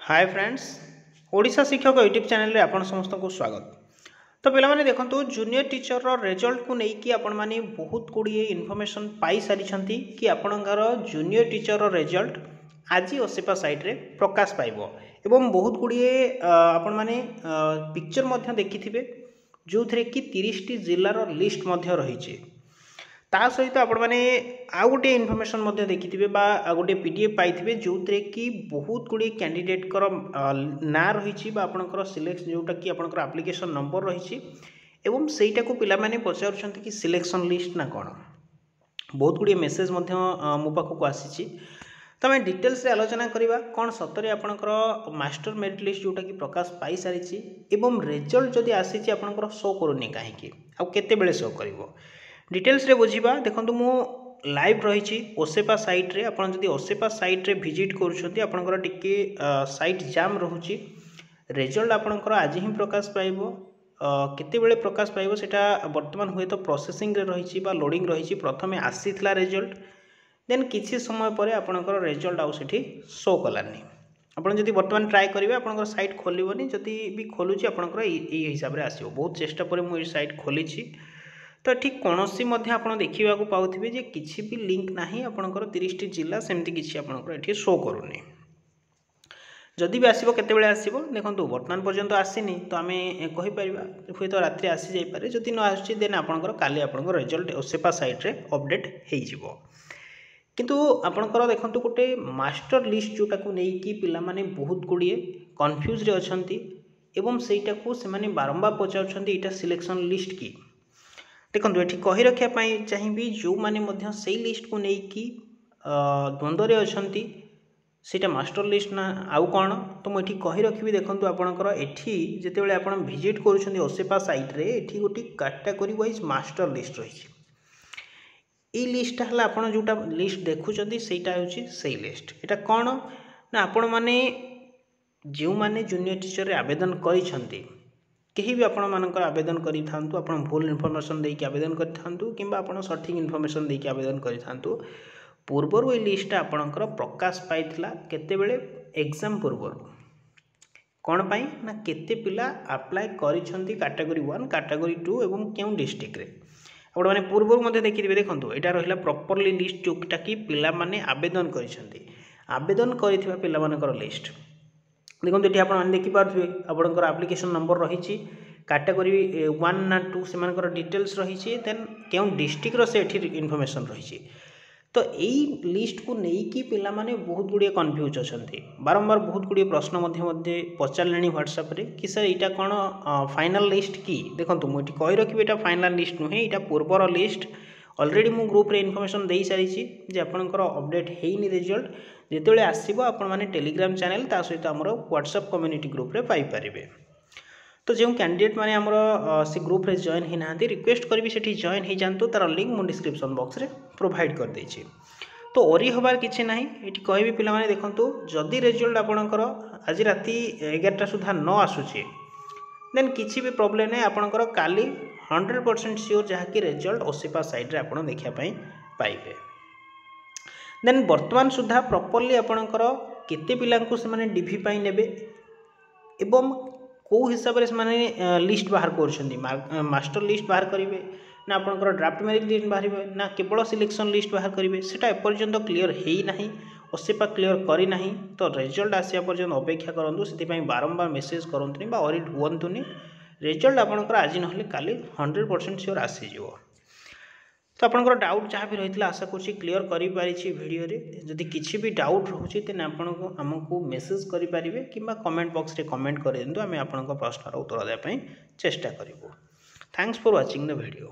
Hi friends Odisha शिक्षक YouTube channel रे आपण समस्त को स्वागत। तो पिला माने देखंतु जूनियर टीचर रो रिजल्ट को नेकी आपण माने बहुत गुड़िए इनफॉरमेशन पाई सारी छंती कि आपणकर जूनियर टीचर रो रिजल्ट आज ओसेपा साइट रे प्रकाश पाइबो एवं बहुत गुड़िए आपण माने पिक्चर मध्य देखिथिबे जो थरे कि 30 टी जिल्ला रो लिस्ट मध्य रहिछि। ता सहित आपण माने आ गोटे इनफॉरमेशन मध्य देखिथिबे बा आ गोटे पीडीएफ पाइथिबे जोथरे कि बहुत गुडी कैंडिडेट कर ना रहिछि बा आपनकर सिलेक्शन जोटा कि आपनकर एप्लीकेशन नंबर रहिछि एवं सेटा को पिला माने पचारुछंती कि सिलेक्शन लिस्ट ना कोन बहुत गुडी मेसेज मध्य मो पाखु आसीछि। तो आम डिटेल्स रे आलोचना करवा कौन सतरे आपनकर मास्टर मेरिट लिस्ट जोटा कि प्रकाश पाई सारी एवं रिजल्ट जदि आसी आपनकर शो करूनी कहीं आउ केते बेले शो करिवो डिटेल्स रे बुझीबा। देखंतु मु लाइव रही ओसेपा साइट रे आपण जदि ओसेपा साइट रे विजिट करूछंती आपनकर टिके साइट जाम रहूची रिजल्ट आपनकर आज ही प्रकाश पाइबो केते बेले प्रकाश पाइबो सेटा वर्तमान हुए तो प्रोसेसिंग रे रही बा लोडिंग रही प्रथमे आसीथिला रिजल्ट देन किछि समय परे आपनकर रिजल्ट आउ सेठी शो कलानी आपण जदि वर्तमान ट्राई करिवे आपनकर साइट खोलिबोनी जदि भी खोलुची आपनकर एई हिसाब रे आसीबो बहुत चेष्टा परे मु साइट खोलिछि तो ठीक कौन सी देखा पाथे जे किसी भी लिंक ना आपंकर 30 टी जिला सेमती किसी आपंकर शो करूनी जदि भी आसो केते आसो देखो बर्तमान पर्यंत आसीनी तो आम कहीपर हूँ तो रात्रि आसी जापे जदि न आसूँ देन आपंकर काली आपंकर रिजल्ट ओसेपा साइट रे अपडेट हो किंतु आपंकर देखो गोटे मास्टर लिस्ट जोटा को लेकिन पिला माने बहुत गुड़िए कन्फ्यूज रे अछंती एवं सेटा को से माने बारंबार पचारुछंती एटा सिलेक्शन लिस्ट की देखो ये कही रखापी चाहिए जो मैंने से लिस्ट को लेकिन द्वंद्व अच्छी सीटा मास्टर लिस्ट ना आउ कौन तो मुझे कही रखी देखो आपंकर एठी जितेबाला आप भिजिट कर ओसेपा साइट रे एठी गोटे कैटेगरी वाइज मास्टर लिस्ट रही लिस्टा है आप जोटा लिस्ट देखुं सेटा से लिस्ट यहाँ कौन ना आपण मैंने जो मैंने जूनियर टीचर रे आवेदन करी कहीं भी आपण मानकर आवेदन करी थांतु आपण भूल इनफॉरमेशन देके आवेदन करी थांतु किंबा आपण सठिक इनफॉरमेशन देके आवेदन करी थांतु पूर्वर ये लिस्ट आपणकर प्रकाश पाइथिला केतेबेले एग्जाम पूर्वर कौन पाई ना केते पिला अप्लाई करिसंती कैटेगरी 1 कैटेगरी 2 एवं क्यों डिस्ट्रिक्ट रे आपण माने पूर्वर मध्ये देखिबे देखंतु एटा रहिला प्रॉपर्ली लिस्ट जोटा कि पिला माने आवेदन करिसंती आवेदन करिथिबा पिला मानकर लिस्ट देखो ये आप देखिपे आपंकर आप्लिकेसन नंबर रही कैटेगरी 1 ना 2 से डिटेल्स रही देन क्यों डिस्ट्रिक्ट से इनफॉरमेशन रही तो यही लिस्ट को लेकिन पिला माने बहुत गुड़िए कन्फ्यूज अच्छा बारंबार बहुत गुड़िए प्रश्न पचारे व्हाट्सएप रे कि सर यहाँ कौन फाइनल लिस्ट की देखो मुझे कही रखी यहाँ फाइनल लिस्ट नुहे यहाँ पूर्वर लिस्ट ऑलरेडी मु ग्रुप रे इनफॉरमेशन दे सारी जे आपंकर अपडेट होनी रिजल्ट जितेबाला आसो आपण मैंने टेलीग्राम चैनल ता सहित आमर व्हाट्सएप कम्युनिटी ग्रुप रे पाइपर तो जो कैंडिडेट माने आमर से ग्रुप रे जॉइन ही ना रिक्वेस्ट करी से जॉइन हो जातु तार लिंक मु डिस्क्रिप्शन बॉक्स रे प्रोवाइड कर देछि। तो ओरी हबार किसी ना ये कहबी पिला माने देखंतु जदि रिजल्ट आपणकर आज राति 11टा सुधा न आसुची देन किसी भी प्रॉब्लम नहीं आपणकर काली 100% श्योर जहाँकि रिजल्ट ओसेपा साइट रे आपण देखा पाइबे देन वर्तमान सुधा प्रॉपर्ली आपणकर केते पिलांकु से माने डीवी पाई नेबे एवं को हिसाब रे माने लिस्ट बाहर करछंती मास्टर लिस्ट बाहर करिवे ना आपणकर ड्राफ्ट मेरिट लिस्ट बाहर ना केवल सिलेक्शन लिस्ट बाहर करिवे सेटा एपर्यंत क्लियर हेई नाही ओसेपा क्लियर करी नाही तो रिजल्ट आसिया पर्यंत अपेक्षा करंतु सेति पई बारंबार मेसेज करंतुनी बा ऑरिट हुवंतुनी रिजल्ट आपणकर आज नहले काली 100% श्योर आसी जिवो। तो आपंकर डाउट जहाँ भी रही आशा करुँची क्लीयर कर भिडियो जदि किसी भी डाउट रोचे तेन आपको आमको मेसेज करेंगे कि कमेंट बॉक्स रे कमेंट कर दिंतु आम आप प्रश्नर उत्तर देवाई चेष्टा करूँ। Thanks for watching the video.